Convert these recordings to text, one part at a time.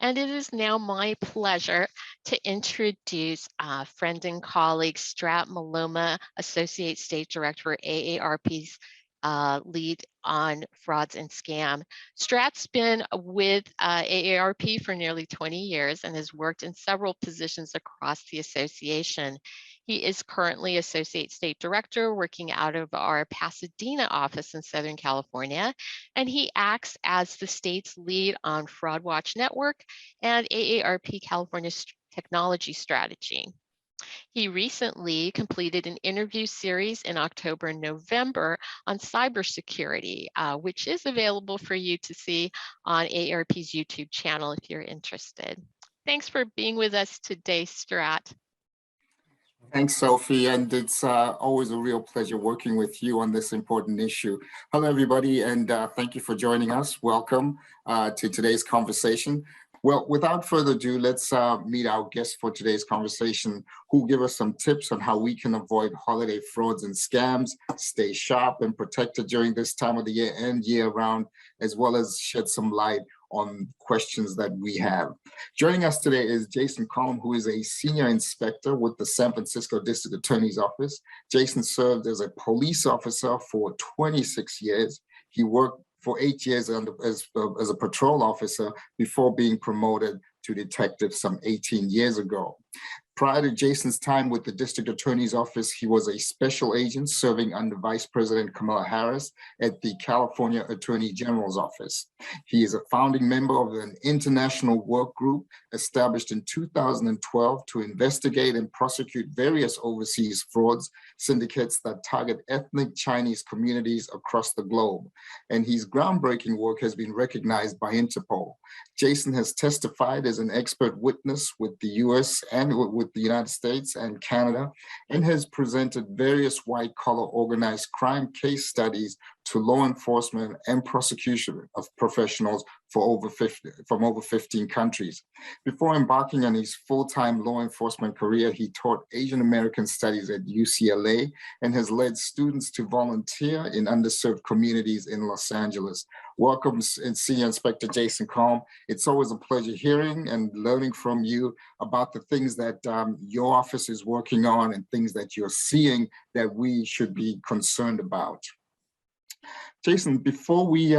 And it is now my pleasure to introduce friend and colleague Strat Maloma, Associate State Director for AARP's lead on frauds and scam. Strat's been with AARP for nearly 20 years and has worked in several positions across the association. He is currently Associate State Director working out of our Pasadena office in Southern California, and he acts as the state's lead on Fraud Watch Network and AARP California's technology strategy. He recently completed an interview series in October and November on cybersecurity, which is available for you to see on AARP's YouTube channel if you're interested. Thanks for being with us today, Strat. Thanks, Sophie, and it's always a real pleasure working with you on this important issue. Hello, everybody, and thank you for joining us. Welcome to today's conversation. Well, without further ado, let's meet our guest for today's conversation, who will give us some tips on how we can avoid holiday frauds and scams, stay sharp and protected during this time of the year and year round, as well as shed some light on questions that we have. Joining us today is Jason Collom, who is a senior inspector with the San Francisco District Attorney's Office. Jason served as a police officer for 26 years. He worked for 8 years as a patrol officer before being promoted to detective some 18 years ago. Prior to Jason's time with the District Attorney's Office, he was a special agent serving under Vice President Kamala Harris at the California Attorney General's Office. He is a founding member of an international work group established in 2012 to investigate and prosecute various overseas frauds syndicates that target ethnic Chinese communities across the globe. And his groundbreaking work has been recognized by Interpol. Jason has testified as an expert witness with the US and with the United States and Canada, and has presented various white-collar organized crime case studies to law enforcement and prosecution of professionals from over 15 countries. Before embarking on his full-time law enforcement career, he taught Asian American studies at UCLA and has led students to volunteer in underserved communities in Los Angeles. Welcome, Senior Inspector Jason Collom. It's always a pleasure hearing and learning from you about the things that your office is working on and things that you're seeing that we should be concerned about. Jason, before we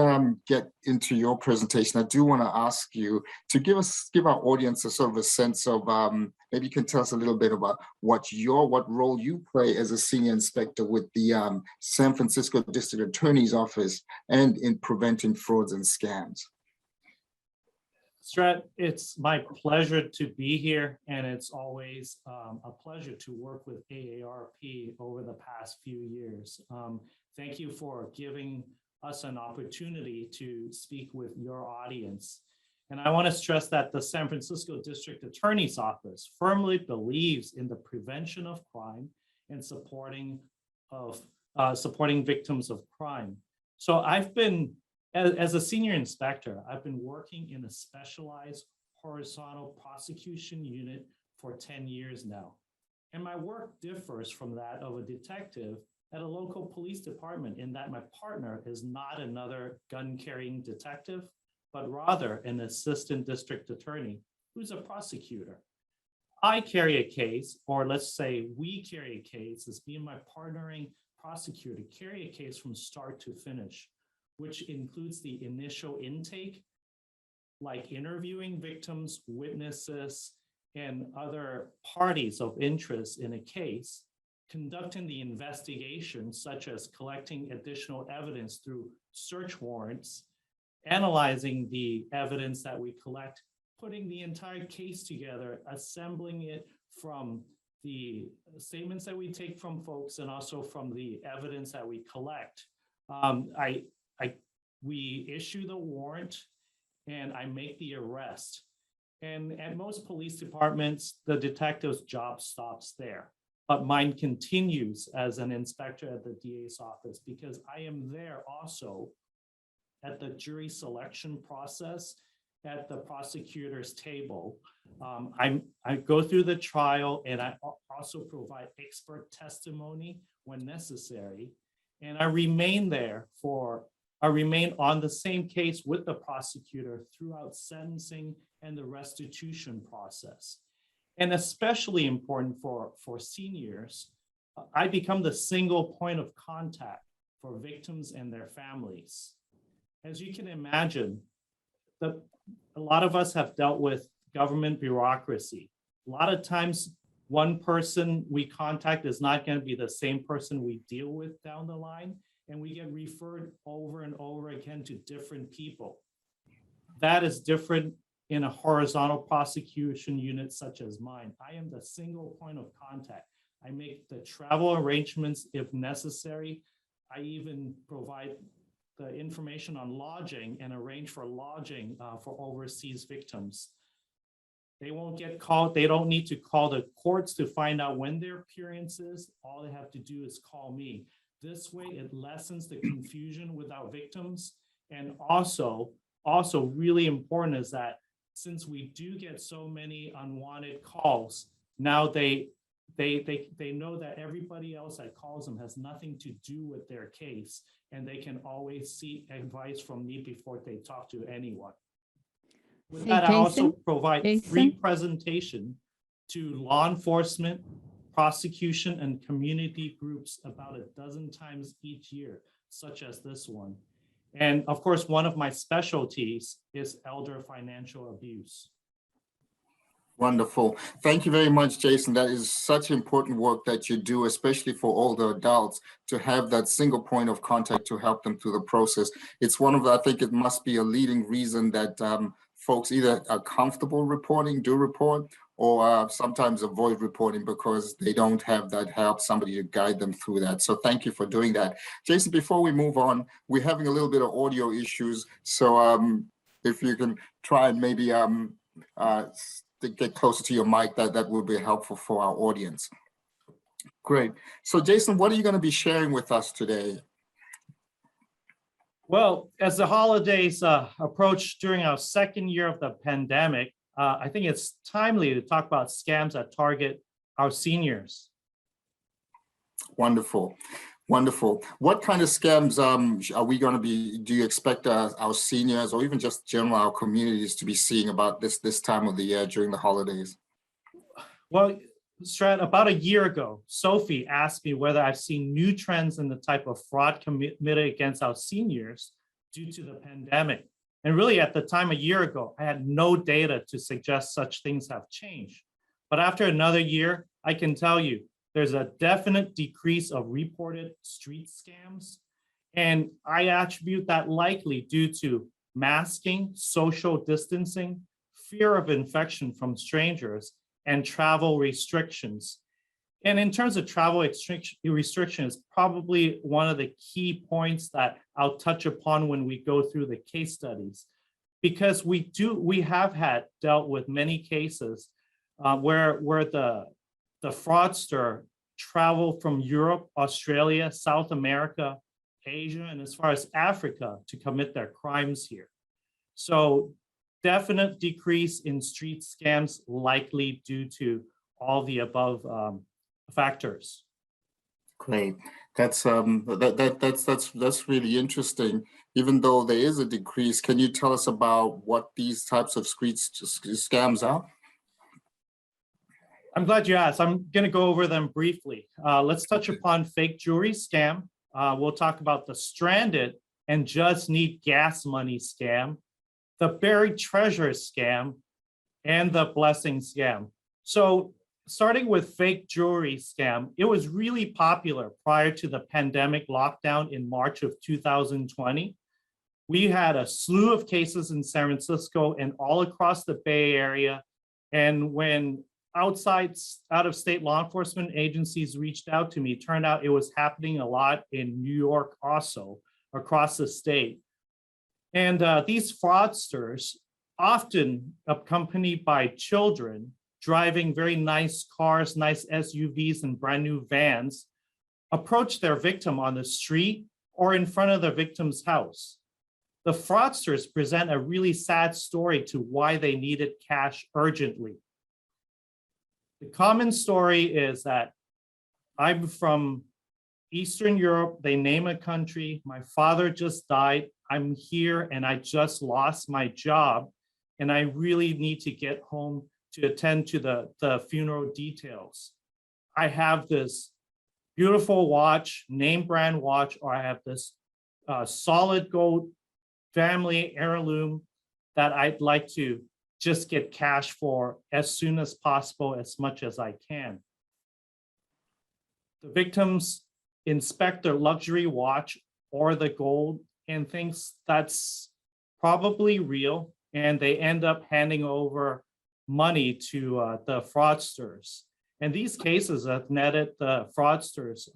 get into your presentation, I do want to ask you to give our audience a sort of a sense of, maybe you can tell us a little bit about what role you play as a senior inspector with the San Francisco District Attorney's Office and in preventing frauds and scams. Strat, it's my pleasure to be here, and it's always a pleasure to work with AARP over the past few years. Thank you for giving us an opportunity to speak with your audience. And I want to stress that the San Francisco District Attorney's Office firmly believes in the prevention of crime and supporting victims of crime. So I've been, as a senior inspector, I've been working in a specialized horizontal prosecution unit for 10 years now. And my work differs from that of a detective at a local police department in that my partner is not another gun-carrying detective, but rather an assistant district attorney who's a prosecutor. I carry a case, or let's say we carry a case, as me and my partnering prosecutor carry a case from start to finish, which includes the initial intake, like interviewing victims, witnesses, and other parties of interest in a case, conducting the investigation, such as collecting additional evidence through search warrants, analyzing the evidence that we collect, putting the entire case together, assembling it from the statements that we take from folks and also from the evidence that we collect. We issue the warrant and I make the arrest. And at most police departments, the detective's job stops there. But mine continues as an inspector at the DA's office because I am there also at the jury selection process at the prosecutor's table. I go through the trial and I also provide expert testimony when necessary. And I remain there for remain on the same case with the prosecutor throughout sentencing and the restitution process. And especially important for seniors, I become the single point of contact for victims and their families. As you can imagine, a lot of us have dealt with government bureaucracy. A lot of times, one person we contact is not going to be the same person we deal with down the line, and we get referred over and over again to different people. That is different in a horizontal prosecution unit such as mine. I am the single point of contact. I make the travel arrangements if necessary. I even provide the information on lodging and arrange for lodging for overseas victims. They won't get called. They don't need to call the courts to find out when their appearance is. All they have to do is call me. This way, it lessens the confusion with our victims. And also really important is that since we do get so many unwanted calls, now they know that everybody else that calls them has nothing to do with their case, and they can always seek advice from me before they talk to anyone. With that, I also provide free presentation to law enforcement, prosecution, and community groups about 12 times each year, such as this one. And of course, one of my specialties is elder financial abuse. Wonderful. Thank you very much, Jason. That is such important work that you do, especially for older adults, to have that single point of contact to help them through the process. It's one of the, I think it must be a leading reason that folks either are comfortable reporting, do report, or sometimes avoid reporting because they don't have that help, somebody to guide them through that. So thank you for doing that. Jason, before we move on, we're having a little bit of audio issues. So if you can try and maybe to get closer to your mic, that will be helpful for our audience. Great. So Jason, what are you going to be sharing with us today? Well, as the holidays approach during our second year of the pandemic, I think it's timely to talk about scams that target our seniors. Wonderful. Wonderful. What kind of scams are we going to be, do you expect our seniors or even just general our communities to be seeing about this time of the year during the holidays? Well, Strat, about a year ago, Sophie asked me whether I've seen new trends in the type of fraud committed against our seniors due to the pandemic. And really at the time a year ago, I had no data to suggest such things have changed. But after another year, I can tell you, there's a definite decrease of reported street scams. And I attribute that likely due to masking, social distancing, fear of infection from strangers, and travel restrictions. And in terms of travel restrictions, probably one of the key points that I'll touch upon when we go through the case studies, because we have dealt with many cases where the fraudster traveled from Europe, Australia, South America, Asia, and as far as Africa to commit their crimes here. So definite decrease in street scams likely due to all the above factors. Great. That's really interesting. Even though there is a decrease, can you tell us about what these types of street scams are? I'm glad you asked. I'm going to go over them briefly. Let's touch upon fake jewelry scam. We'll talk about the stranded and just need gas money scam, the buried treasure scam, and the blessing scam. So starting with fake jewelry scam, it was really popular prior to the pandemic lockdown in March of 2020. We had a slew of cases in San Francisco and all across the Bay Area. And when out-of-state law enforcement agencies reached out to me, it turned out it was happening a lot in New York also, across the state. And these fraudsters, often accompanied by children, driving very nice cars, nice SUVs and brand new vans, approach their victim on the street or in front of the victim's house. The fraudsters present a really sad story to why they needed cash urgently. The common story is that I'm from Eastern Europe, they name a country. My father just died. I'm here and I just lost my job. And I really need to get home to attend to the funeral details. I have this beautiful watch, name brand watch, or I have this solid gold family heirloom that I'd like to just get cash for as soon as possible, as much as I can. The victims inspect their luxury watch or the gold and thinks that's probably real, and they end up handing over money to the fraudsters. And these cases have netted the fraudsters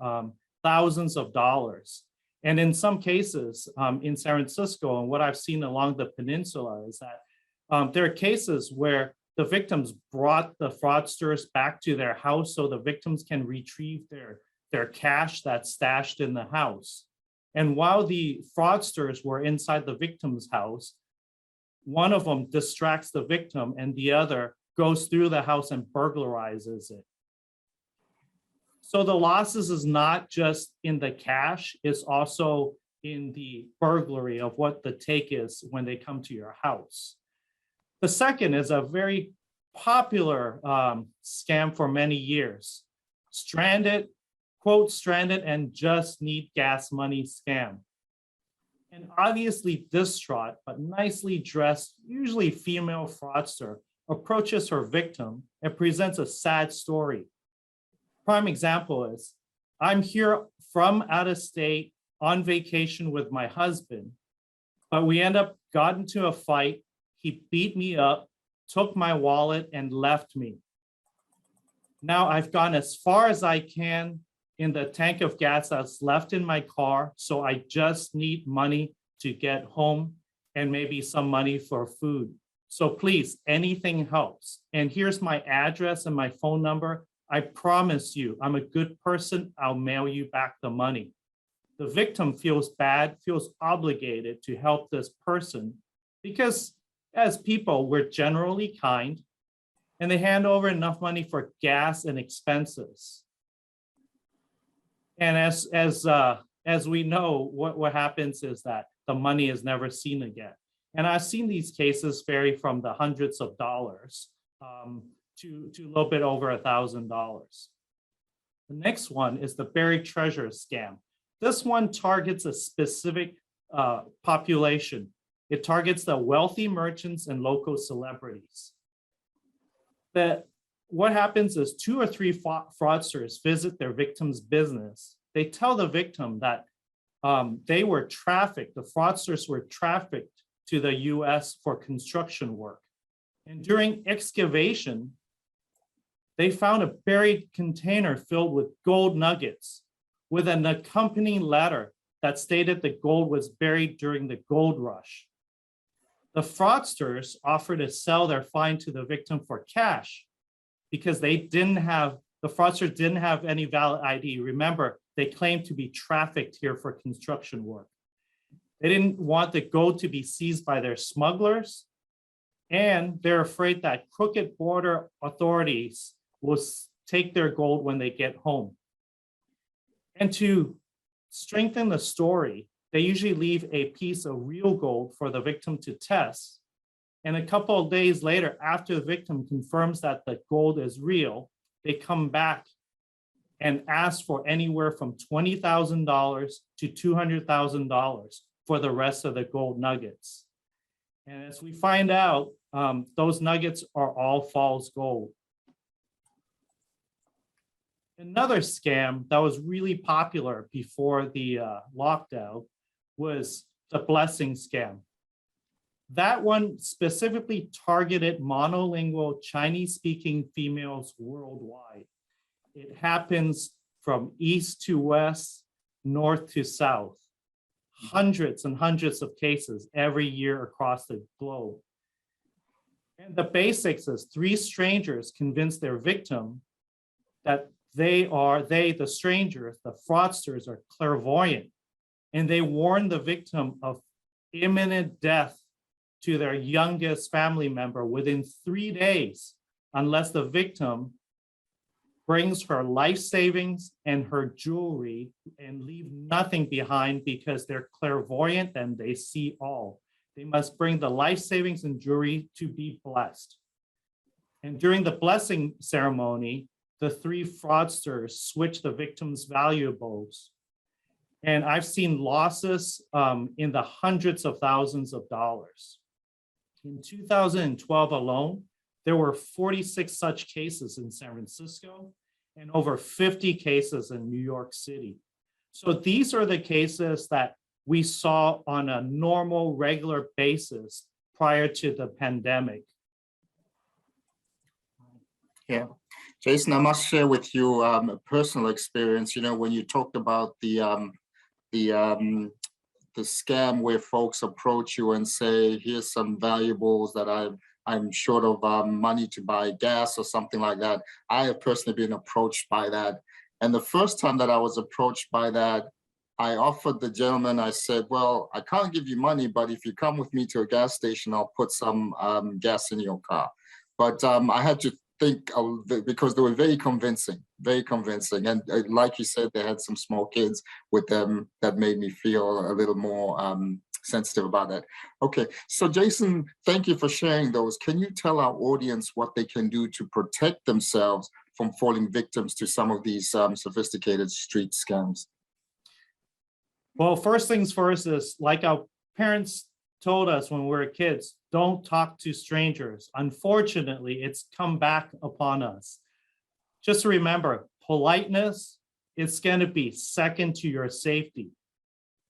thousands of dollars. And in some cases in San Francisco, and what I've seen along the peninsula is that there are cases where the victims brought the fraudsters back to their house so the victims can retrieve their cash that's stashed in the house. And while the fraudsters were inside the victim's house, one of them distracts the victim and the other goes through the house and burglarizes it. So the losses is not just in the cash, it's also in the burglary of what the take is when they come to your house. The second is a very popular scam for many years. Stranded, quote, stranded and just need gas money scam. And obviously distraught, but nicely dressed, usually female fraudster approaches her victim and presents a sad story. Prime example is, I'm here from out of state on vacation with my husband, but we got into a fight. He beat me up, took my wallet and left me. Now I've gone as far as I can in the tank of gas that's left in my car. So I just need money to get home and maybe some money for food. So please, anything helps. And here's my address and my phone number. I promise you, I'm a good person. I'll mail you back the money. The victim feels bad, feels obligated to help this person because as people, we're generally kind and they hand over enough money for gas and expenses. And as we know, what happens is that the money is never seen again. And I've seen these cases vary from the hundreds of dollars to a little bit over $1,000. The next one is the buried treasure scam. This one targets a specific population. It targets the wealthy merchants and local celebrities. What happens is 2 or 3 fraudsters visit their victim's business. They tell the victim that they were trafficked, the fraudsters were trafficked to the US for construction work. And during excavation, they found a buried container filled with gold nuggets with an accompanying letter that stated the gold was buried during the gold rush. The fraudsters offered to sell their find to the victim for cash because the fraudsters didn't have any valid ID. Remember, they claimed to be trafficked here for construction work. They didn't want the gold to be seized by their smugglers, and they're afraid that crooked border authorities will take their gold when they get home. And to strengthen the story, they usually leave a piece of real gold for the victim to test. And a couple of days later, after the victim confirms that the gold is real, they come back and ask for anywhere from $20,000 to $200,000 for the rest of the gold nuggets. And as we find out, those nuggets are all false gold. Another scam that was really popular before the lockdown was the blessing scam. That one specifically targeted monolingual Chinese-speaking females worldwide. It happens from east to west, north to south. Hundreds and hundreds of cases every year across the globe. And the basics is 3 strangers convince their victim that the strangers, the fraudsters, are clairvoyant, and they warn the victim of imminent death to their youngest family member within 3 days, unless the victim brings her life savings and her jewelry and leave nothing behind because they're clairvoyant and they see all. They must bring the life savings and jewelry to be blessed. And during the blessing ceremony, the three fraudsters switch the victim's valuables. And I've seen losses in the hundreds of thousands of dollars. In 2012 alone, there were 46 such cases in San Francisco and over 50 cases in New York City. So these are the cases that we saw on a normal, regular basis prior to the pandemic. Yeah. Jason, I must share with you a personal experience. You know, when you talked about the scam where folks approach you and say, here's some valuables that I'm short of money to buy gas or something like that. I have personally been approached by that. And the first time that I was approached by that, I offered the gentleman, I said, well, I can't give you money, but if you come with me to a gas station, I'll put some gas in your car. But I had to think, because they were very convincing. And like you said, they had some small kids with them that made me feel a little more sensitive about that. Okay, so Jason, thank you for sharing those. Can you tell our audience what they can do to protect themselves from falling victims to some of these sophisticated street scams? Well, first things first is, like our parents told us when we were kids, don't talk to strangers. Unfortunately, it's come back upon us. Just remember, politeness is going to be second to your safety.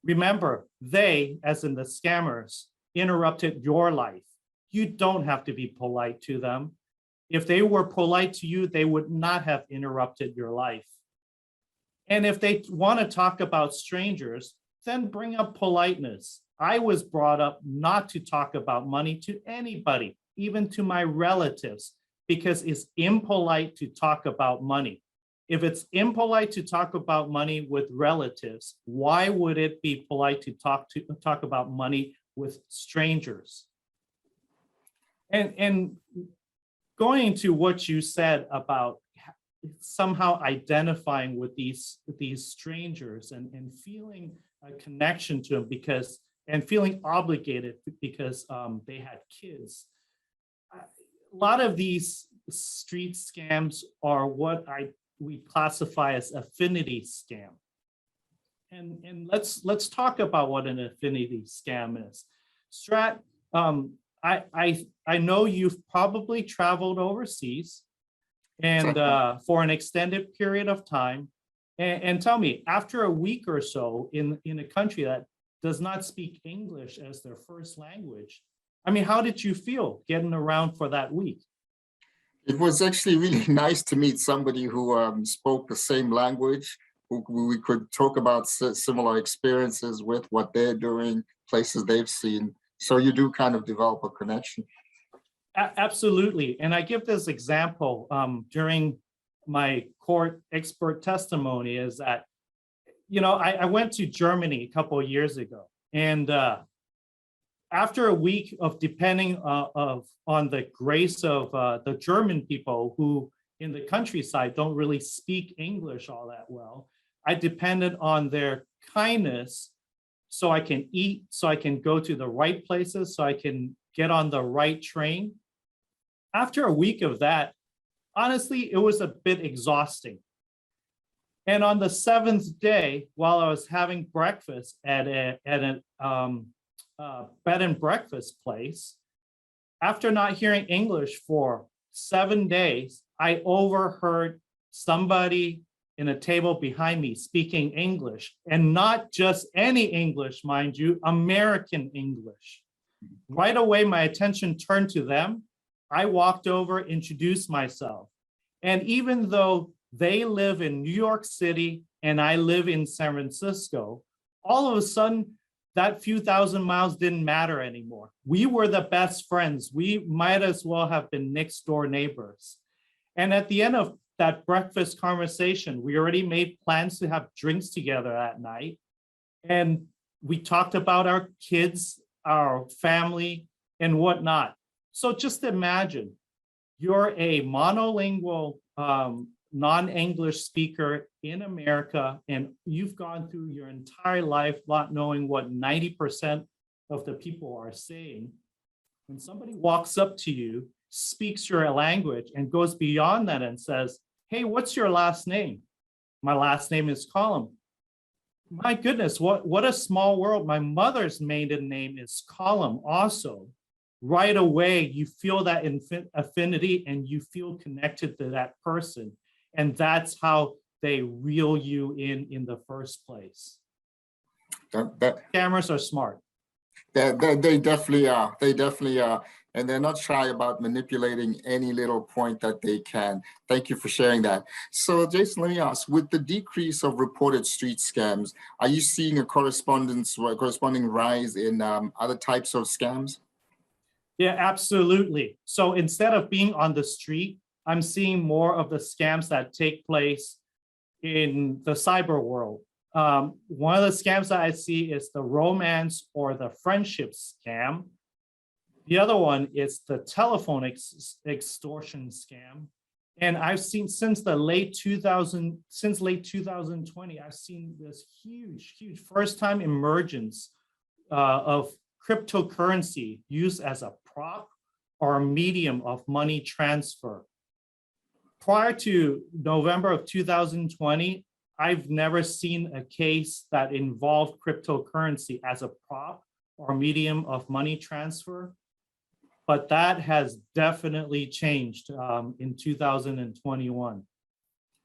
Remember, they, as in the scammers, interrupted your life. You don't have to be polite to them. If they were polite to you, they would not have interrupted your life. And if they want to talk about strangers, then bring up politeness. I was brought up not to talk about money to anybody, even to my relatives, because it's impolite to talk about money. If it's impolite to talk about money with relatives, why would it be polite to talk about money with strangers? And going to what you said about somehow identifying with these strangers and feeling a connection to them and feeling obligated because they had kids. A lot of these street scams are what we classify as affinity scam. And let's talk about what an affinity scam is. Strat, I know you've probably traveled overseas and for an extended period of time. And tell me, after a week or so in a country that does not speak English as their first language, I mean, how did you feel getting around for that week? It was actually really nice to meet somebody who spoke the same language, who we could talk about similar experiences with, what they're doing, places they've seen. So you do kind of develop a connection. Absolutely. And I give this example during my court expert testimony is that, you know, I went to Germany a couple of years ago, and after a week of depending on the grace of the German people who in the countryside don't really speak English all that well, I depended on their kindness so I can eat, so I can go to the right places, so I can get on the right train. After a week of that, honestly, it was a bit exhausting. And on the 7th day, while I was having breakfast at a bed and breakfast place, after not hearing English for 7 days, I overheard somebody in a table behind me speaking English, and not just any English, mind you, American English. Right away, my attention turned to them. I walked over, introduced myself. And even though they live in New York City and I live in San Francisco, all of a sudden, that few thousand miles didn't matter anymore. We were the best friends. We might as well have been next door neighbors. And at the end of that breakfast conversation, we already made plans to have drinks together that night. And we talked about our kids, our family, and whatnot. So just imagine, you're a monolingual non-English speaker in America, and you've gone through your entire life not knowing what 90% of the people are saying, when somebody walks up to you, speaks your language, and goes beyond that and says, "Hey, what's your last name?" "My last name is Collom." My goodness, what a small world. My mother's maiden name is Collom also. Right away, you feel that affinity and you feel connected to that person. And that's how they reel you in the first place. Scammers are smart. They definitely are. They definitely are. And they're not shy about manipulating any little point that they can. Thank you for sharing that. So Jason, let me ask, with the decrease of reported street scams, are you seeing a corresponding rise in other types of scams? Yeah, absolutely. So instead of being on the street, I'm seeing more of the scams that take place in the cyber world. One of the scams that I see is the romance or the friendship scam. The other one is the telephone extortion scam. And I've seen since late 2020, I've seen this huge first time emergence of cryptocurrency used as a prop or a medium of money transfer. Prior to November of 2020, I've never seen a case that involved cryptocurrency as a prop or medium of money transfer, but that has definitely changed in 2021.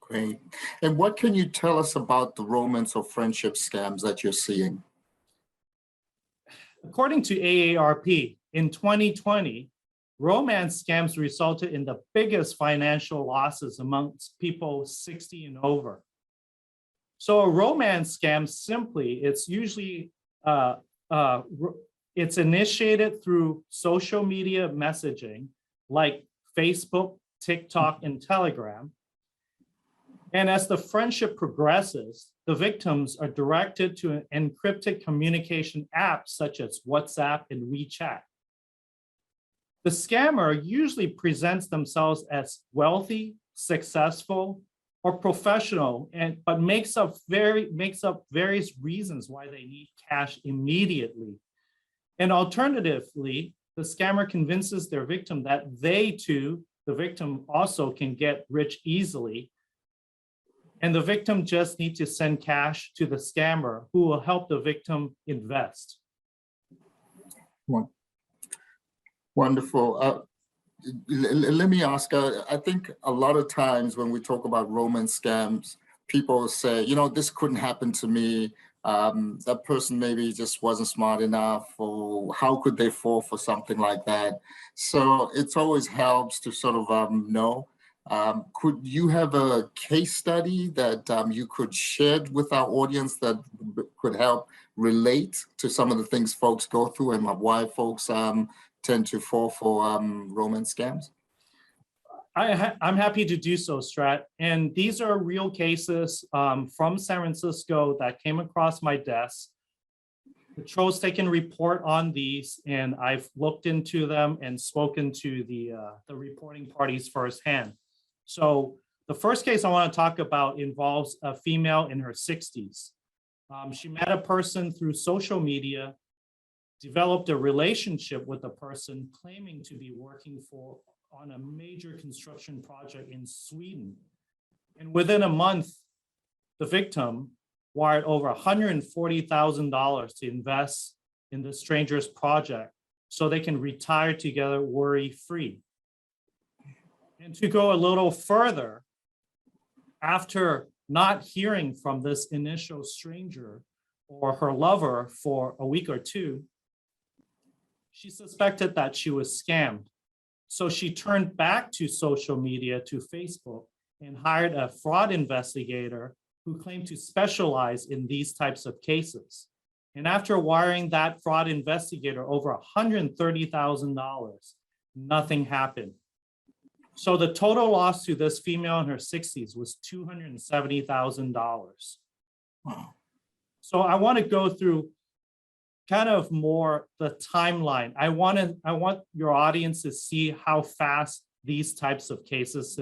Great. And what can you tell us about the romance or friendship scams that you're seeing? According to AARP, in 2020, romance scams resulted in the biggest financial losses amongst people 60 and over. So a romance scam it's usually, it's initiated through social media messaging like Facebook, TikTok, and Telegram. And as the friendship progresses, the victims are directed to encrypted communication apps such as WhatsApp and WeChat. The scammer usually presents themselves as wealthy, successful, or professional, but makes up various reasons why they need cash immediately. And alternatively, the scammer convinces their victim that they too, the victim also can get rich easily. And the victim just needs to send cash to the scammer who will help the victim invest. Wonderful. Let me ask, I think a lot of times when we talk about romance scams, people say, you know, this couldn't happen to me. That person maybe just wasn't smart enough, or how could they fall for something like that? So it always helps to sort of know. Could you have a case study that you could share with our audience that could help relate to some of the things folks go through and why folks tend to fall for romance scams? I'm happy to do so, Strat. And these are real cases from San Francisco that came across my desk. Patrol's taken report on these, and I've looked into them and spoken to the reporting parties firsthand. So the first case I want to talk about involves a female in her 60s. She met a person through social media, developed a relationship with a person claiming to be working on a major construction project in Sweden. And within a month, the victim wired over $140,000 to invest in the stranger's project so they can retire together worry-free. And to go a little further, after not hearing from this initial stranger or her lover for a week or two, she suspected that she was scammed. So she turned back to social media, to Facebook, and hired a fraud investigator who claimed to specialize in these types of cases. And after wiring that fraud investigator over $130,000, nothing happened. So the total loss to this female in her 60s was $270,000. Wow. So I want to go through kind of more the timeline. I want your audience to see how fast these types of cases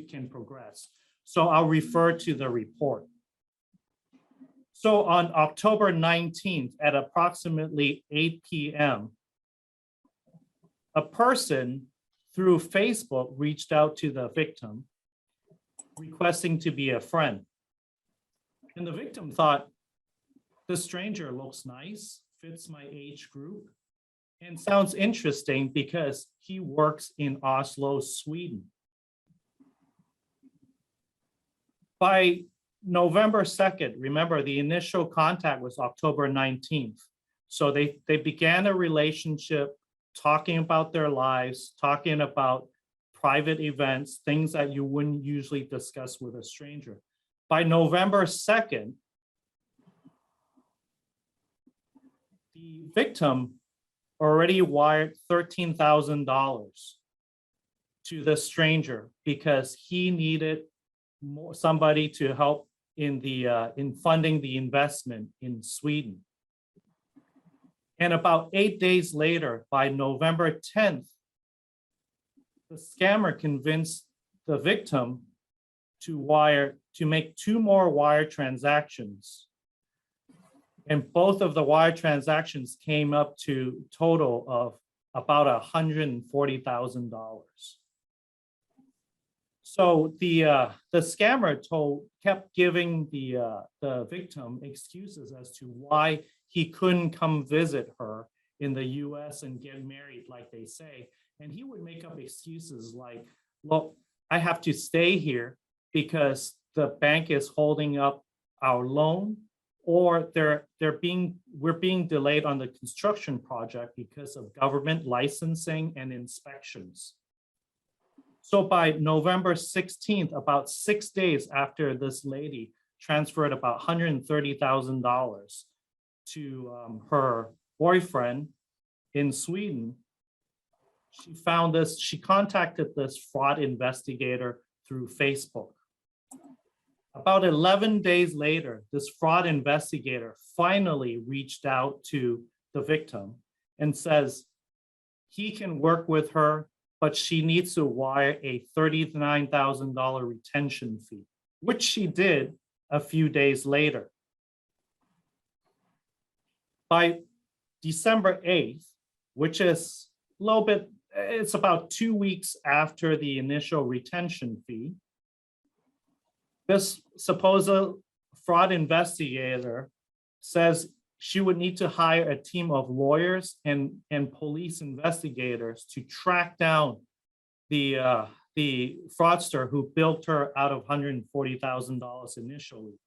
can progress. So I'll refer to the report. So on October 19th at approximately 8 p.m., a person through Facebook reached out to the victim requesting to be a friend. And the victim thought, the stranger looks nice, fits my age group, and sounds interesting because he works in Oslo, Sweden. By November 2nd, remember the initial contact was October 19th. So they began a relationship, talking about their lives, talking about private events, things that you wouldn't usually discuss with a stranger. By November 2nd, the victim already wired $13,000 to the stranger because he needed somebody to help in funding the investment in Sweden. And about 8 days later, by November 10th, the scammer convinced the victim to make 2 more wire transactions. And both of the wire transactions came up to total of about $140,000. So the scammer kept giving the victim excuses as to why he couldn't come visit her in the US and get married like they say. And he would make up excuses like, look, I have to stay here because the bank is holding up our loan, or we're being delayed on the construction project because of government licensing and inspections. So by November 16th, about 6 days after this lady transferred about $130,000 to her boyfriend in Sweden, she contacted this fraud investigator through Facebook. About 11 days later, this fraud investigator finally reached out to the victim and says he can work with her, but she needs to wire a $39,000 retention fee, which she did a few days later. By December 8th, which is a little bit, it's about 2 weeks after the initial retention fee, this supposed fraud investigator says she would need to hire a team of lawyers and police investigators to track down the fraudster who billed her out of $140,000 initially.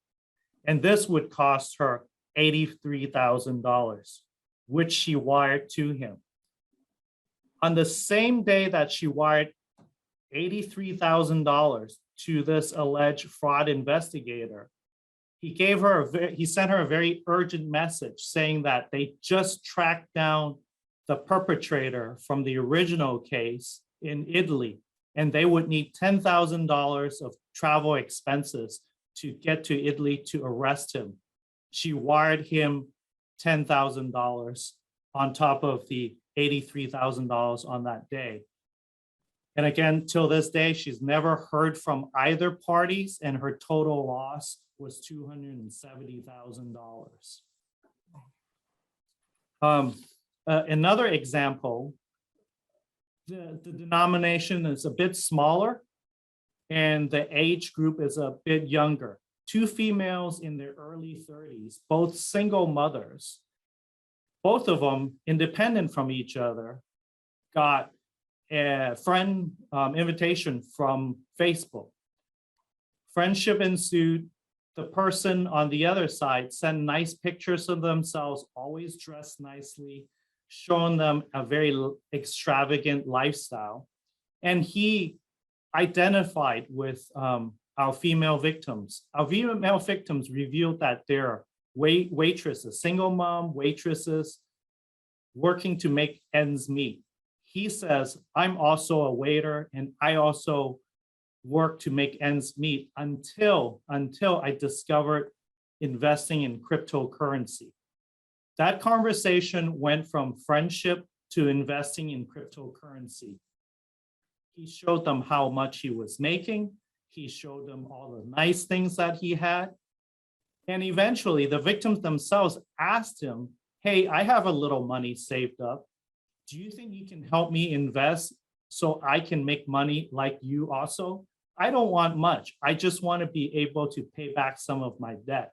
And this would cost her $83,000, which she wired to him. On the same day that she wired $83,000 to this alleged fraud investigator, he sent her a very urgent message saying that they just tracked down the perpetrator from the original case in Italy, and they would need $10,000 of travel expenses to get to Italy to arrest him. She wired him $10,000 on top of the $83,000 on that day. And again, till this day, she's never heard from either parties, and her total loss was $270,000. Another example, the denomination is a bit smaller and the age group is a bit younger. 2 females in their early 30s, both single mothers, both of them independent from each other, got a friend invitation from Facebook. Friendship ensued. The person on the other side sent nice pictures of themselves, always dressed nicely, showing them a very extravagant lifestyle. And he identified with our female victims. Our female victims revealed that they're waitresses, single mom waitresses, working to make ends meet. He says, I'm also a waiter and I also work to make ends meet until I discovered investing in cryptocurrency. That conversation went from friendship to investing in cryptocurrency. He showed them how much he was making. He showed them all the nice things that he had. And eventually the victims themselves asked him, hey, I have a little money saved up. Do you think you can help me invest so I can make money like you also? I don't want much. I just want to be able to pay back some of my debt.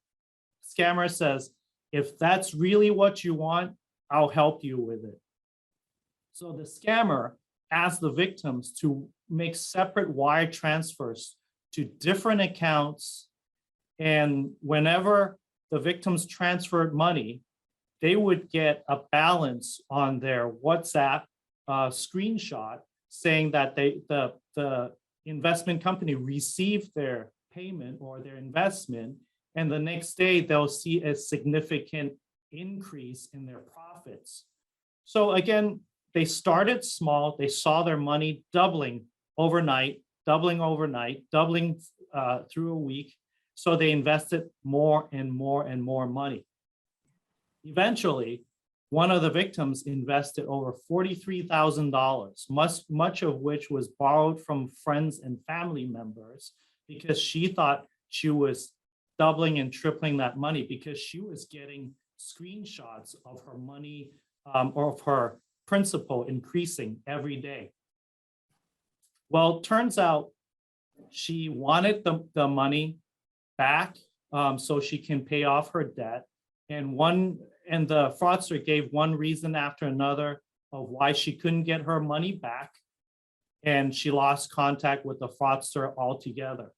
Scammer says, if that's really what you want, I'll help you with it. So the scammer asked the victims to make separate wire transfers to different accounts. And whenever the victims transferred money, they would get a balance on their WhatsApp screenshot saying that the investment company received their payment or their investment, and the next day they'll see a significant increase in their profits. So again, they started small. They saw their money doubling overnight, doubling through a week. So they invested more and more and more money. Eventually, one of the victims invested over $43,000, much of which was borrowed from friends and family members, because she thought she was doubling and tripling that money because she was getting screenshots of her money or of her principal increasing every day. Well, it turns out she wanted the money back so she can pay off her debt. And the fraudster gave one reason after another of why she couldn't get her money back. And she lost contact with the fraudster altogether.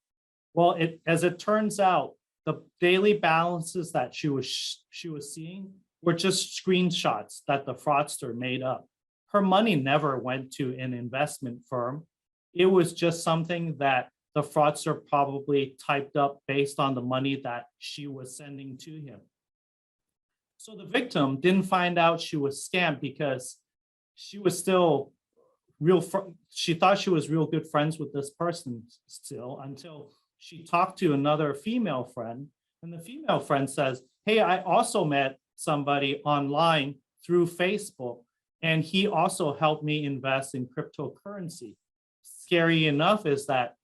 Well, as it turns out, the daily balances that she was seeing were just screenshots that the fraudster made up. Her money never went to an investment firm. It was just something that the fraudster probably typed up based on the money that she was sending to him. So the victim didn't find out she was scammed because she was still she thought she was real good friends with this person still, until she talked to another female friend, and the female friend says, hey, I also met somebody online through Facebook, and he also helped me invest in cryptocurrency. Scary enough is that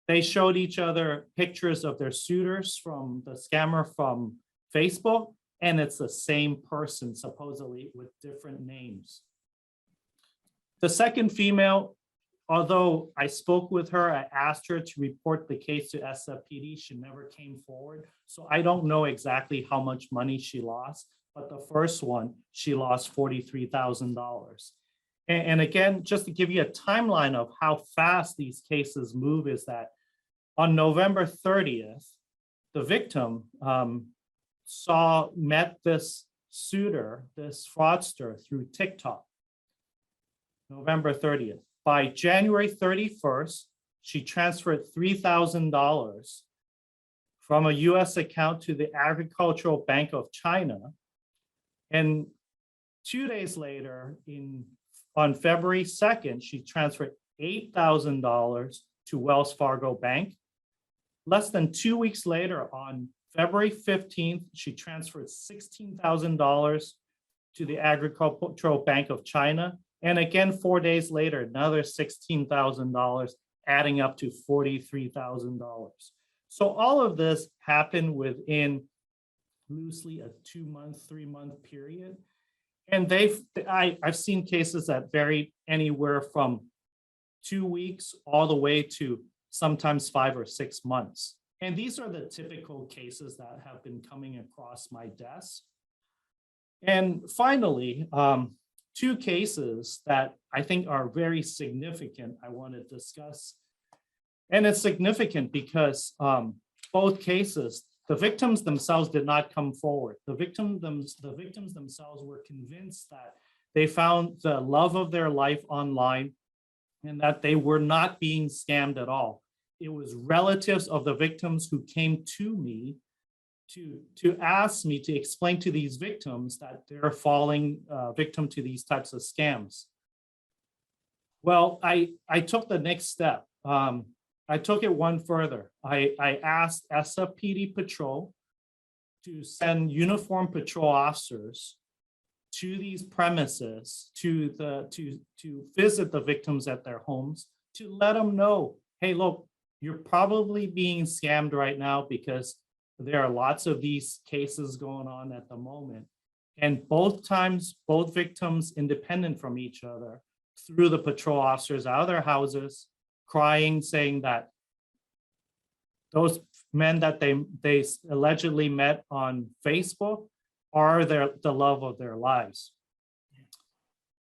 they showed each other pictures of their suitors from the scammer from Facebook, and it's the same person supposedly with different names. The second female, although I spoke with her, I asked her to report the case to SFPD, she never came forward. So I don't know exactly how much money she lost, but the first one, she lost $43,000. And again, just to give you a timeline of how fast these cases move is that on November 30th, the victim met this suitor, this fraudster through TikTok, November 30th. By January 31st, she transferred $3,000 from a US account to the Agricultural Bank of China. And 2 days later, on February 2nd, she transferred $8,000 to Wells Fargo Bank. Less than 2 weeks later, on February 15th, she transferred $16,000 to the Agricultural Bank of China. And again, 4 days later, another $16,000, adding up to $43,000. So all of this happened within loosely a 2-month, 3-month period. And I've seen cases that vary anywhere from 2 weeks all the way to sometimes 5 or 6 months. And these are the typical cases that have been coming across my desk. And finally, 2 cases that I think are very significant I want to discuss. And it's significant because both cases, the victims themselves did not come forward. The victims themselves were convinced that they found the love of their life online and that they were not being scammed at all. It was relatives of the victims who came to me to ask me to explain to these victims that they're falling victim to these types of scams. Well, I took the next step. I took it one further. I asked SFPD Patrol to send uniformed patrol officers to these premises to visit the victims at their homes to let them know, hey, look, you're probably being scammed right now because there are lots of these cases going on at the moment. And both times, both victims, independent from each other, threw the patrol officers out of their houses, crying, saying that those men that they allegedly met on Facebook are the love of their lives.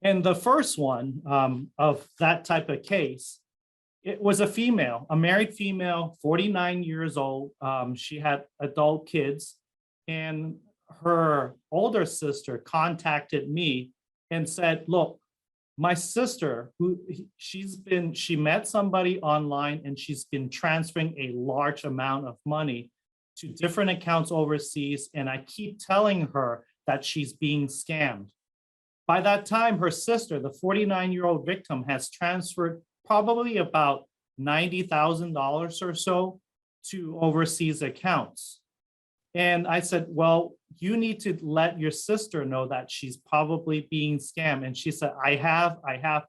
And the first one of that type of case, it was a female, a married female, 49 years old. She had adult kids, and her older sister contacted me and said, look, my sister, she met somebody online and she's been transferring a large amount of money to different accounts overseas. And I keep telling her that she's being scammed. By that time, her sister, the 49-year-old victim, has transferred probably about $90,000 or so to overseas accounts. And I said, well, you need to let your sister know that she's probably being scammed. And she said, I have,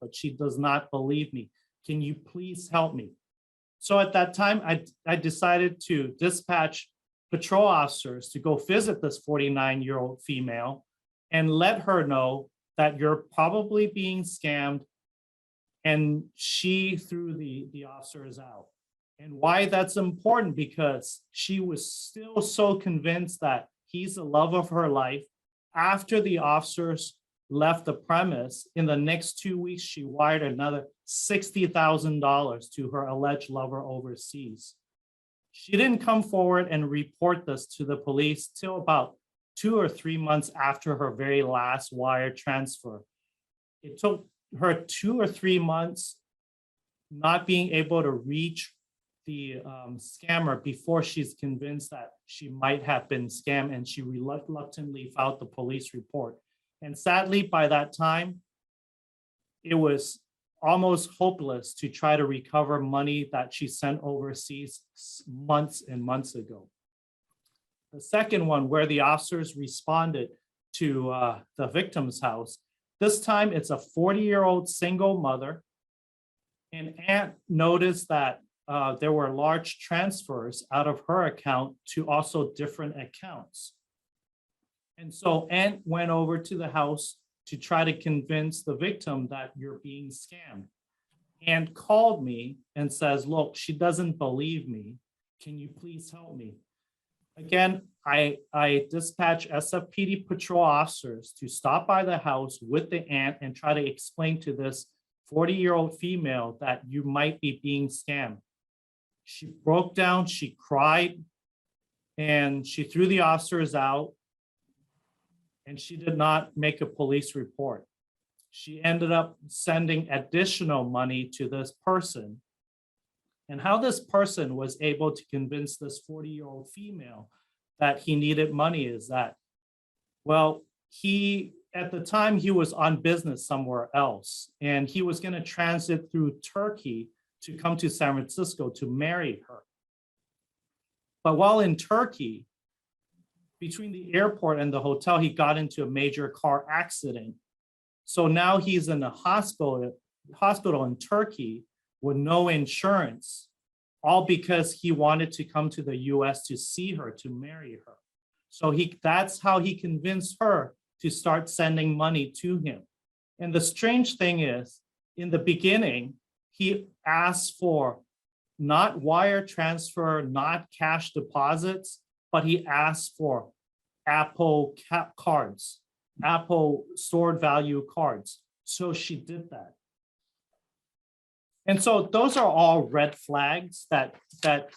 but she does not believe me. Can you please help me? So at that time, I decided to dispatch patrol officers to go visit this 49-year-old female and let her know that you're probably being scammed. And she threw the officers out. And why that's important, because she was still so convinced that he's the love of her life. After the officers left the premise, in the next 2 weeks, she wired another $60,000 to her alleged lover overseas. She didn't come forward and report this to the police till about 2 or 3 months after her very last wire transfer. It took her 2 or 3 months not being able to reach the scammer before she's convinced that she might have been scammed, and she reluctantly filed the police report. And sadly, by that time, it was almost hopeless to try to recover money that she sent overseas months and months ago. The second one, where the officers responded to the victim's house, this time it's a 40-year-old single mother. And aunt noticed that there were large transfers out of her account to also different accounts. And so aunt went over to the house to try to convince the victim that you're being scammed. Aunt called me and says, look, she doesn't believe me. Can you please help me? Again, I dispatched SFPD patrol officers to stop by the house with the aunt and try to explain to this 40-year-old female that you might be being scammed. She broke down, she cried, and she threw the officers out, and she did not make a police report. She ended up sending additional money to this person. And how this person was able to convince this 40-year-old female that he needed money is that, well, at the time he was on business somewhere else, and he was going to transit through Turkey to come to San Francisco to marry her. But while in Turkey, between the airport and the hotel, he got into a major car accident. So now he's in a hospital in Turkey with no insurance, all because he wanted to come to the US to see her, to marry her. So that's how he convinced her to start sending money to him. And the strange thing is, in the beginning, he asked for not wire transfer, not cash deposits, but he asked for Apple cards, Apple stored value cards. So she did that. And so those are all red flags that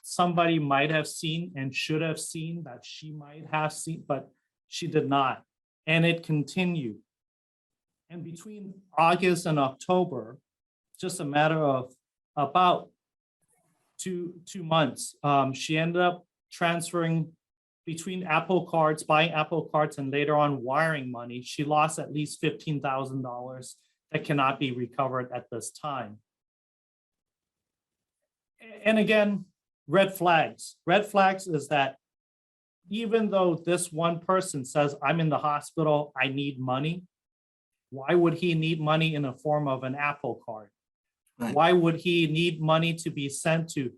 somebody might have seen and should have seen, that she might have seen, but she did not. And it continued. And between August and October, just a matter of about two months, she ended up transferring between Apple cards, buying Apple cards, and later on wiring money. She lost at least $15,000 that cannot be recovered at this time. And again, red flags. Red flags is that even though this one person says, I'm in the hospital, I need money, why would he need money in the form of an Apple card? Right. Why would he need money to be sent to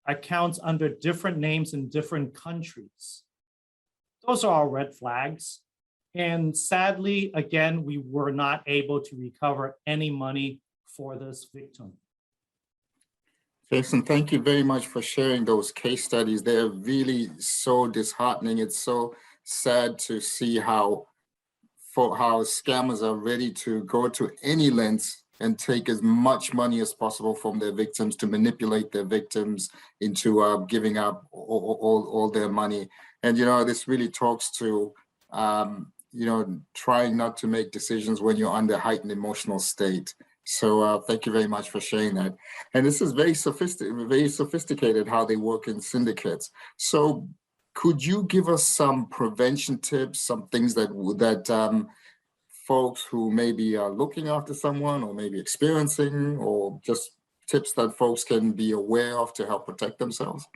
accounts under different names in different countries. Those are all red flags. And sadly, again, we were not able to recover any money for this victim. Jason, thank you very much for sharing those case studies. They're really so disheartening. It's so sad to see how scammers are ready to go to any lengths and take as much money as possible from their victims to manipulate their victims into giving up all their money. And, this really talks to, trying not to make decisions when you're under heightened emotional state. So thank you very much for sharing that. And this is very sophisticated how they work in syndicates. So could you give us some prevention tips, some things that folks who maybe are looking after someone or maybe experiencing, or just tips that folks can be aware of to help protect themselves?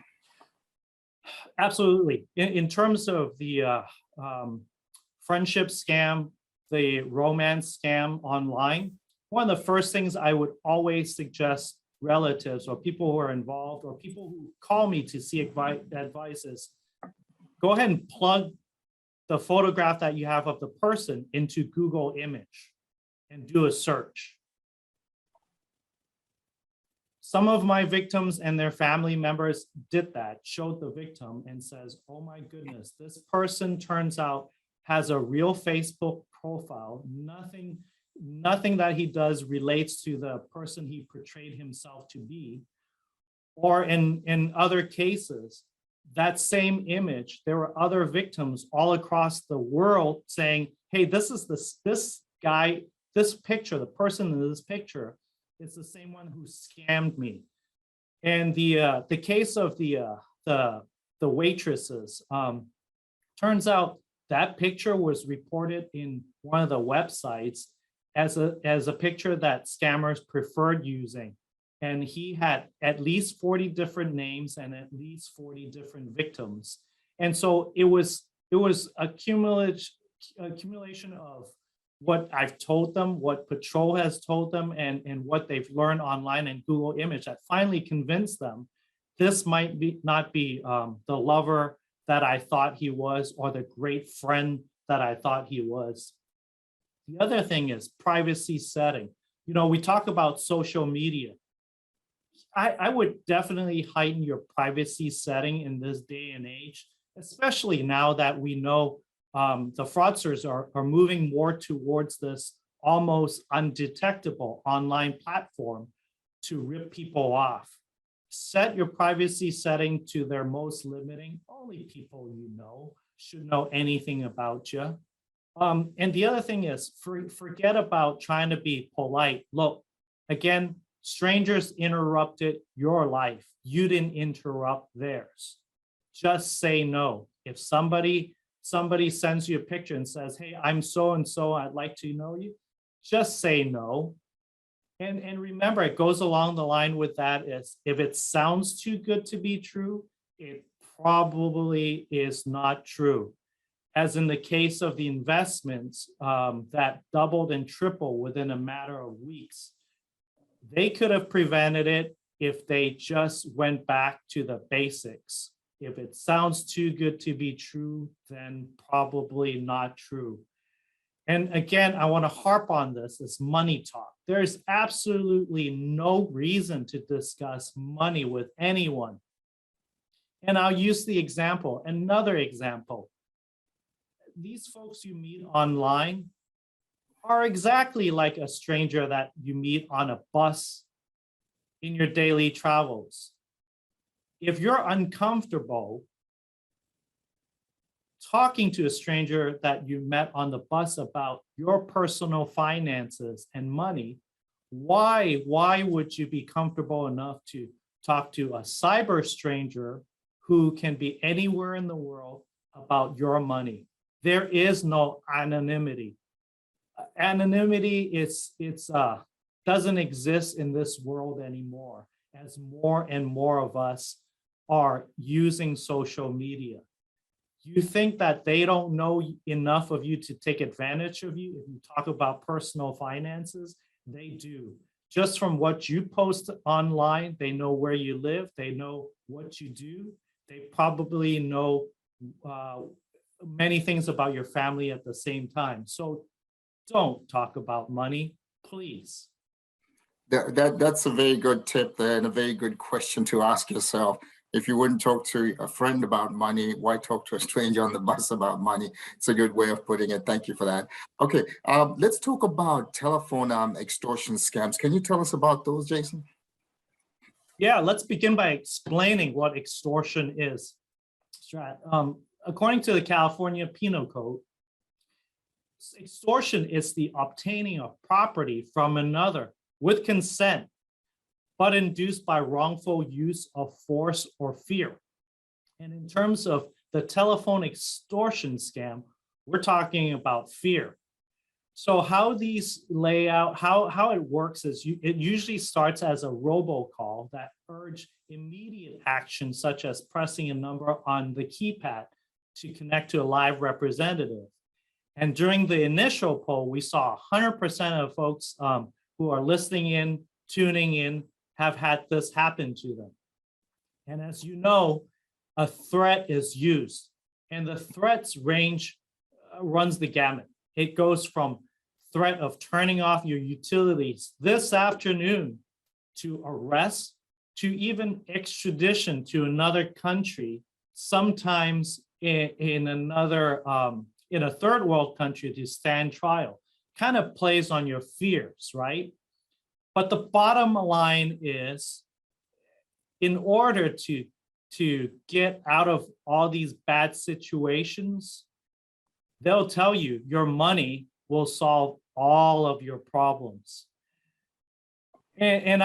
Absolutely. In terms of the friendship scam, the romance scam online, one of the first things I would always suggest relatives or people who are involved or people who call me to seek advice is go ahead and plug the photograph that you have of the person into Google image and do a search. Some of my victims and their family members did that, showed the victim and says, oh my goodness, this person turns out has a real Facebook profile. Nothing that he does relates to the person he portrayed himself to be. Or in other cases, that same image, there were other victims all across the world saying, hey, this guy, this picture, the person in this picture, it's the same one who scammed me. And the case of the waitresses, turns out that picture was reported in one of the websites as a picture that scammers preferred using. And he had at least 40 different names and at least 40 different victims. And so it was accumulation of what I've told them, what Patrol has told them, and what they've learned online and Google image that finally convinced them this might not be the lover that I thought he was or the great friend that I thought he was. The other thing is privacy setting. We talk about social media. I would definitely heighten your privacy setting in this day and age, especially now that we know the fraudsters are moving more towards this almost undetectable online platform to rip people off. Set your privacy setting to their most limiting. Only people you know should know anything about you. And the other thing is forget about trying to be polite. Look, again, strangers interrupted your life. You didn't interrupt theirs. Just say no. If somebody sends you a picture and says, hey, I'm so-and-so, I'd like to know you, just say no. And remember, it goes along the line with that is if it sounds too good to be true, it probably is not true. As in the case of the investments that doubled and tripled within a matter of weeks, they could have prevented it if they just went back to the basics. If it sounds too good to be true, then probably not true. And again, I want to harp on this, money talk. There's absolutely no reason to discuss money with anyone. And I'll use another example. These folks you meet online are exactly like a stranger that you meet on a bus in your daily travels. If you're uncomfortable talking to a stranger that you met on the bus about your personal finances and money, why would you be comfortable enough to talk to a cyber stranger who can be anywhere in the world about your money? There is no anonymity. Anonymity doesn't exist in this world anymore, as more and more of us are using social media. You think that they don't know enough of you to take advantage of you if you talk about personal finances? They do. just from what you post online, they know where you live, they know what you do, they probably know many things about your family at the same time. So don't talk about money, please. That's a very good tip there and a very good question to ask yourself. If you wouldn't talk to a friend about money, why talk to a stranger on the bus about money? It's a good way of putting it. Thank you for that. Okay, let's talk about telephone extortion scams. Can you tell us about those, Jason? Yeah, let's begin by explaining what extortion is. Strat. According to the California Penal Code, extortion is the obtaining of property from another with consent, but induced by wrongful use of force or fear. And in terms of the telephone extortion scam, we're talking about fear. So how these lay out, how it works is it usually starts as a robocall that urge immediate action, such as pressing a number on the keypad to connect to a live representative. And during the initial poll, we saw 100% of folks who are listening in, tuning in, have had this happen to them. And as you know, a threat is used, and the threats range runs the gamut. It goes from threat of turning off your utilities this afternoon to arrest, to even extradition to another country, sometimes in another, in a third world country to stand trial. Kind of plays on your fears, right? But the bottom line is, in order to get out of all these bad situations, they'll tell you your money will solve all of your problems. And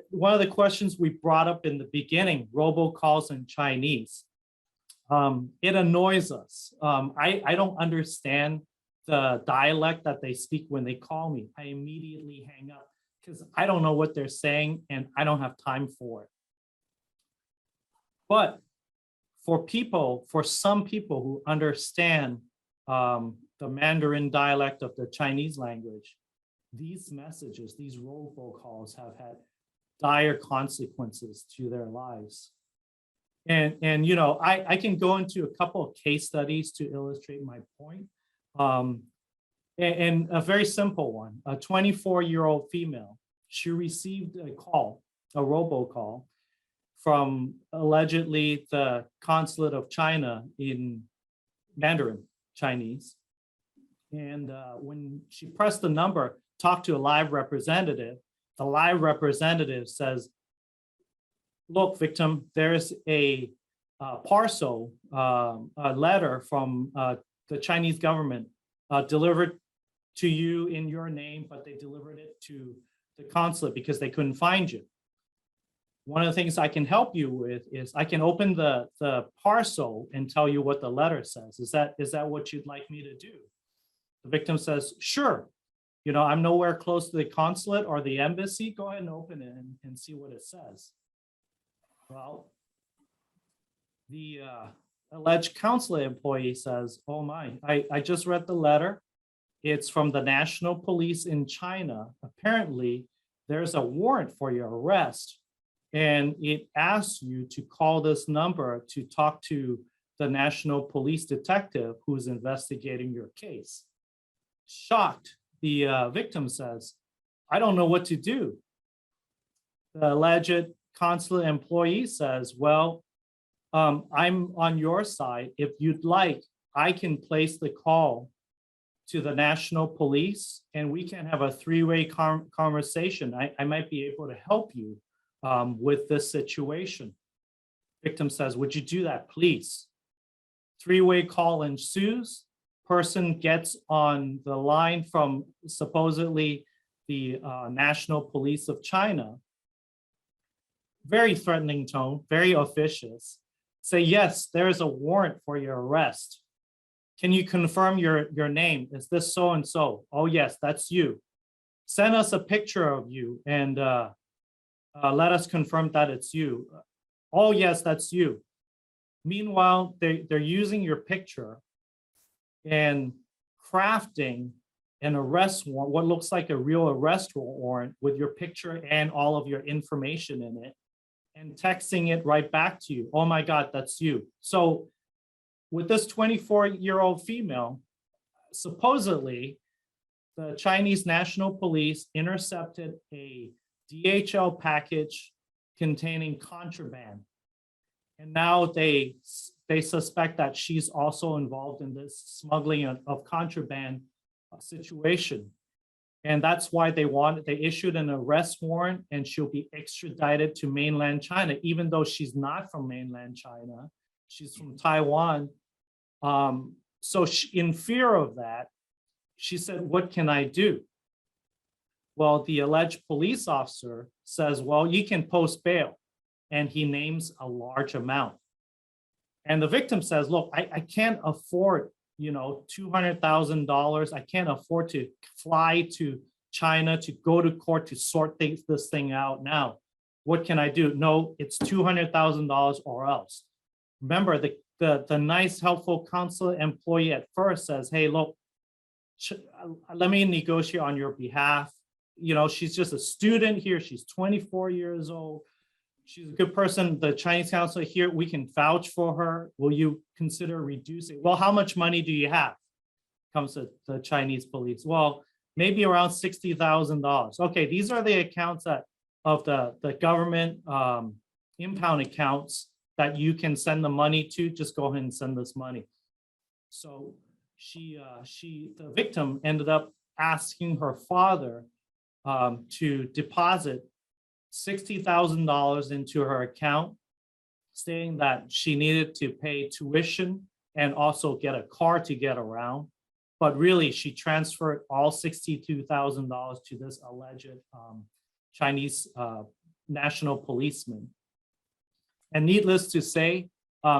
one of the questions we brought up in the beginning, robocalls in Chinese, it annoys us. I don't understand the dialect that they speak when they call me. I immediately hang up because I don't know what they're saying and I don't have time for it. But for some people who understand the Mandarin dialect of the Chinese language, these messages, these robocalls have had dire consequences to their lives. And I can go into a couple of case studies to illustrate my point. And a very simple one, a 24-year-old female, she received a call, a robocall, from allegedly the consulate of China in Mandarin Chinese. And when she pressed the number, talked to a live representative, the live representative says, look, victim, there's a parcel, a letter from the Chinese government delivered to you in your name, but they delivered it to the consulate because they couldn't find you. One of the things I can help you with is I can open the parcel and tell you what the letter says. Is that what you'd like me to do? The victim says, sure. I'm nowhere close to the consulate or the embassy. Go ahead and open it and see what it says. Well, the alleged consulate employee says, oh my, I just read the letter. It's from the national police in China. Apparently, there's a warrant for your arrest. And it asks you to call this number to talk to the national police detective who's investigating your case. Shocked, the victim says, I don't know what to do. The alleged consulate employee says, well, I'm on your side. If you'd like, I can place the call to the national police and we can have a three-way conversation. I might be able to help you with this situation. Victim says, would you do that, please? Three-way call ensues. Person gets on the line from supposedly the National Police of China. Very threatening tone, very officious. Say, yes, there is a warrant for your arrest. Can you confirm your name? Is this so-and-so? Oh, yes, that's you. Send us a picture of you and let us confirm that it's you. Oh, yes, that's you. Meanwhile, they're using your picture and crafting an arrest warrant, what looks like a real arrest warrant with your picture and all of your information in it, and texting it right back to you. Oh my God, that's you. So with this 24-year-old female, supposedly the Chinese National Police intercepted a DHL package containing contraband. And now they suspect that she's also involved in this smuggling of contraband situation. And that's why they issued an arrest warrant, and she'll be extradited to mainland China, even though she's not from mainland China. She's from Taiwan. So in fear of that, she said, what can I do? Well, the alleged police officer says, well, you can post bail. And he names a large amount. And the victim says, look, I can't afford, $200,000. I can't afford to fly to China to go to court to sort this thing out now. What can I do? No, it's $200,000 or else. Remember, the nice, helpful consulate employee at first says, hey, look, let me negotiate on your behalf. She's just a student here. She's 24 years old. She's a good person. The Chinese consulate here, we can vouch for her. Will you consider reducing? Well, how much money do you have? Comes to the Chinese police. Well, maybe around $60,000. Okay, these are the accounts of the government impound accounts that you can send the money to. Just go ahead and send this money. So the victim ended up asking her father to deposit $60,000 into her account, saying that she needed to pay tuition and also get a car to get around. But really, she transferred all $62,000 to this alleged Chinese national policeman. And needless to say,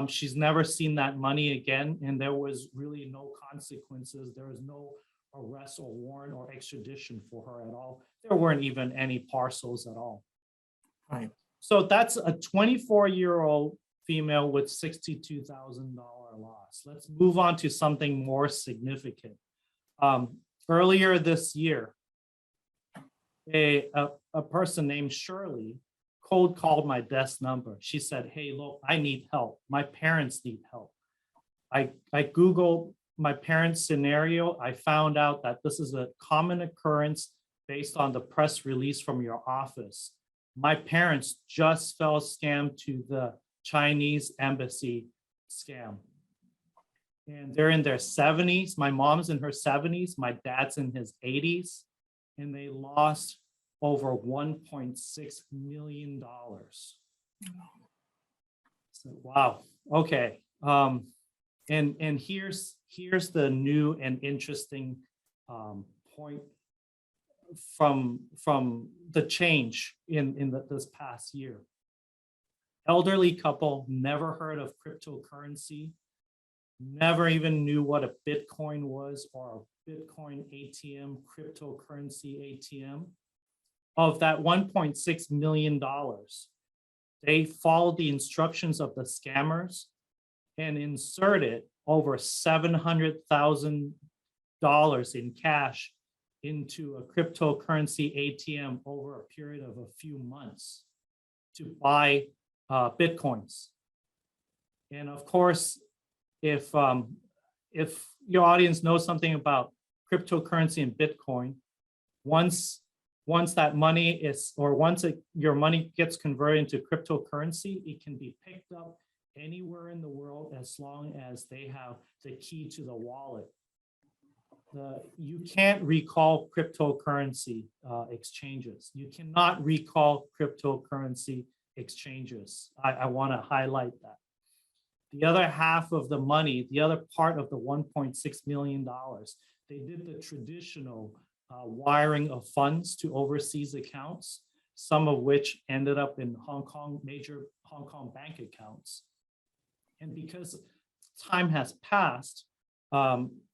she's never seen that money again, and there was really no consequences. There was no arrest or warrant or extradition for her at all. There weren't even any parcels at all. Right. So that's a 24-year-old female with $62,000 loss. Let's move on to something more significant. Earlier this year, a person named Shirley cold called my desk number. She said, hey, look, I need help. My parents need help. I Googled my parents' scenario. I found out that this is a common occurrence based on the press release from your office. My parents just fell scam to the Chinese embassy scam. And they're in their 70s. My mom's in her 70s. My dad's in his 80s. And they lost over $1.6 million. So, wow. Okay. And here's the new and interesting point from the change in this past year. Elderly couple, never heard of cryptocurrency, never even knew what a Bitcoin was or a Bitcoin ATM, cryptocurrency ATM. Of that $1.6 million, they followed the instructions of the scammers and inserted over $700,000 in cash into a cryptocurrency ATM over a period of a few months to buy Bitcoins. And of course, if your audience knows something about cryptocurrency and Bitcoin, once that money is, or once your money gets converted into cryptocurrency, it can be picked up anywhere in the world as long as they have the key to the wallet. You can't recall cryptocurrency exchanges. You cannot recall cryptocurrency exchanges. I want to highlight that. The other half of the money, the other part of the $1.6 million, they did the traditional wiring of funds to overseas accounts, some of which ended up in major Hong Kong bank accounts. And because time has passed,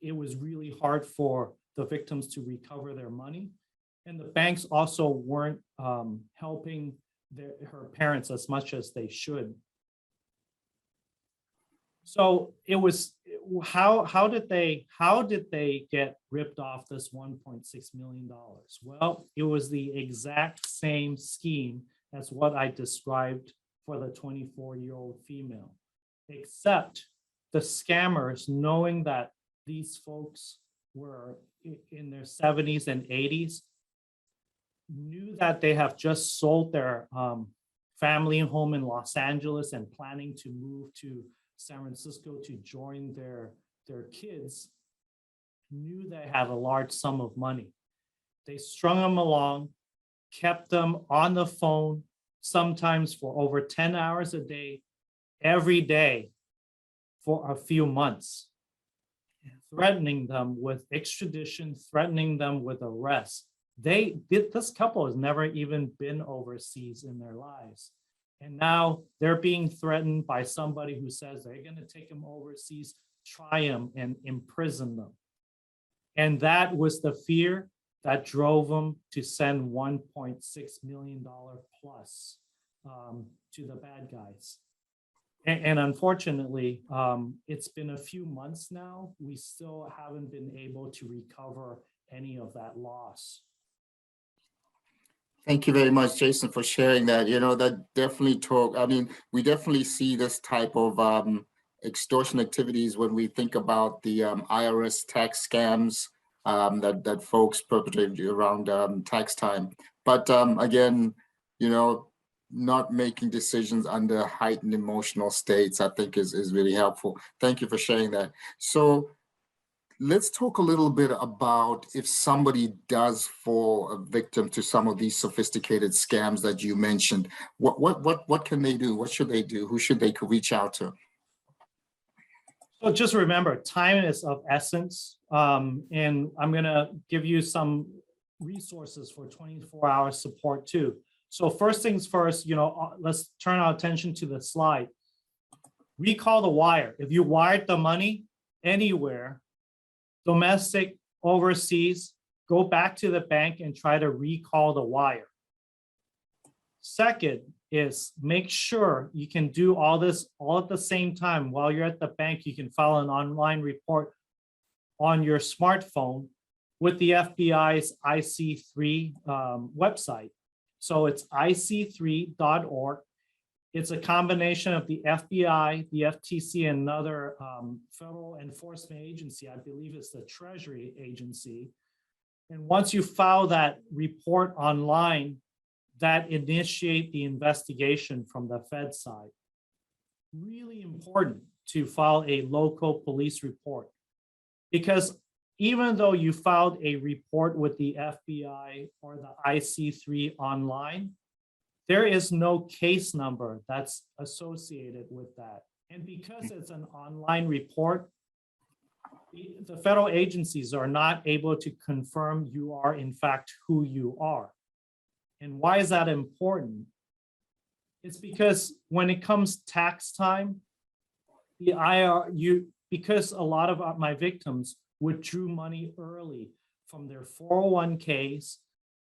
it was really hard for the victims to recover their money. And the banks also weren't helping her parents as much as they should. So it was, how did they get ripped off this $1.6 million? Well, it was the exact same scheme as what I described for the 24-year-old female, except the scammers, knowing that these folks were in their 70s and 80s, knew that they have just sold their family home in Los Angeles and planning to move to San Francisco to join their kids, knew they had a large sum of money. They strung them along, kept them on the phone, sometimes for over 10 hours a day, every day for a few months, threatening them with extradition, threatening them with arrest. This couple has never even been overseas in their lives. And now they're being threatened by somebody who says they're going to take them overseas, try them, and imprison them. And that was the fear that drove them to send $1.6 million plus to the bad guys. And unfortunately, it's been a few months now. We still haven't been able to recover any of that loss. Thank you very much, Jason, for sharing that. That definitely we definitely see this type of extortion activities when we think about the IRS tax scams that folks perpetrate around tax time. But again, not making decisions under heightened emotional states, I think is really helpful. Thank you for sharing that. So let's talk a little bit about if somebody does fall a victim to some of these sophisticated scams that you mentioned. What can they do? What should they do? Who should they reach out to? So just remember, time is of essence. And I'm going to give you some resources for 24-hour support too. So first things first, let's turn our attention to the slide. Recall the wire. If you wired the money anywhere, domestic, overseas, go back to the bank and try to recall the wire. Second is make sure you can do all this all at the same time. While you're at the bank, you can file an online report on your smartphone with the FBI's IC3 website. So it's ic3.org. It's a combination of the FBI, the FTC, and another federal enforcement agency. I believe it's the Treasury agency. And once you file that report online, that initiate the investigation from the Fed side. Really important to file a local police report, because even though you filed a report with the FBI or the IC3 online, there is no case number that's associated with that. And because it's an online report, the federal agencies are not able to confirm you are in fact who you are. And why is that important? It's because when it comes tax time, because a lot of my victims withdrew money early from their 401ks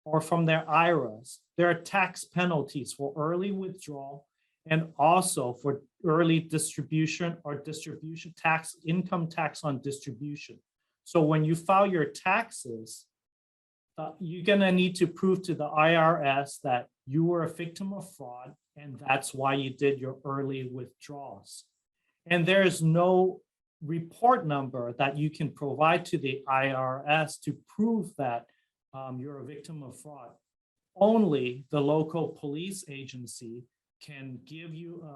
or from their IRAs, there are tax penalties for early withdrawal and also for early distribution or distribution tax, income tax on distribution. So when you file your taxes, you're gonna need to prove to the IRS that you were a victim of fraud and that's why you did your early withdrawals. And there is no report number that you can provide to the IRS to prove that you're a victim of fraud. Only the local police agency can give you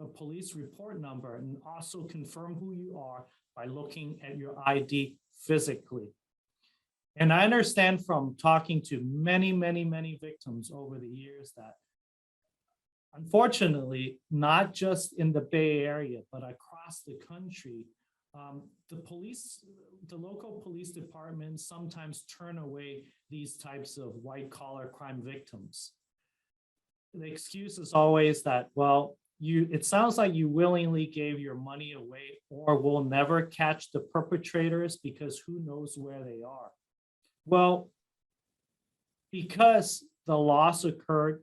a police report number and also confirm who you are by looking at your ID physically. And I understand from talking to many, many, many victims over the years that unfortunately, not just in the Bay Area, but across the country, the local police departments sometimes turn away these types of white collar crime victims. The excuse is always that, well, it sounds like you willingly gave your money away or will never catch the perpetrators because who knows where they are. Well, because the loss occurred,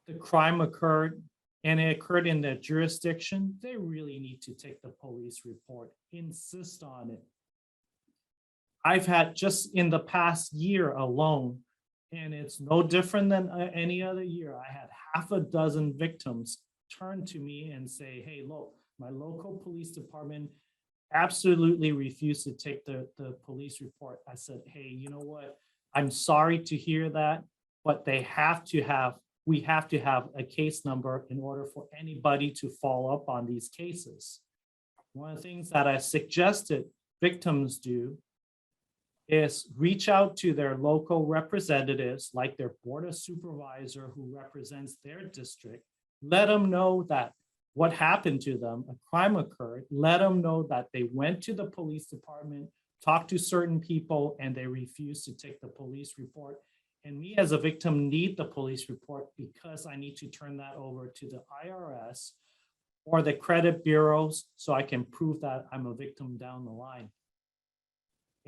the crime occurred, and it occurred in their jurisdiction, they really need to take the police report, insist on it. I've had just in the past year alone, and it's no different than any other year, I had half a dozen victims turn to me and say, hey, look, my local police department absolutely refused to take the police report. I said, hey, you know what? I'm sorry to hear that, but we have to have a case number in order for anybody to follow up on these cases. One of the things that I suggested victims do is reach out to their local representatives, like their board of supervisor who represents their district. Let them know that what happened to them, a crime occurred. Let them know that they went to the police department, talked to certain people, and they refused to take the police report. And me as a victim need the police report because I need to turn that over to the IRS or the credit bureaus so I can prove that I'm a victim down the line.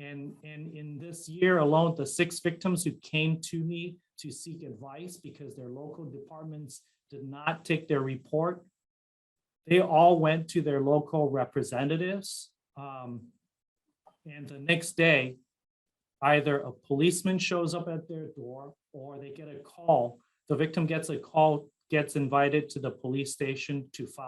And in this year alone, the 6 victims who came to me to seek advice because their local departments did not take their report, they all went to their local representatives. And the next day, either a policeman shows up at their door or they get a call. The victim gets a call, gets invited to the police station to file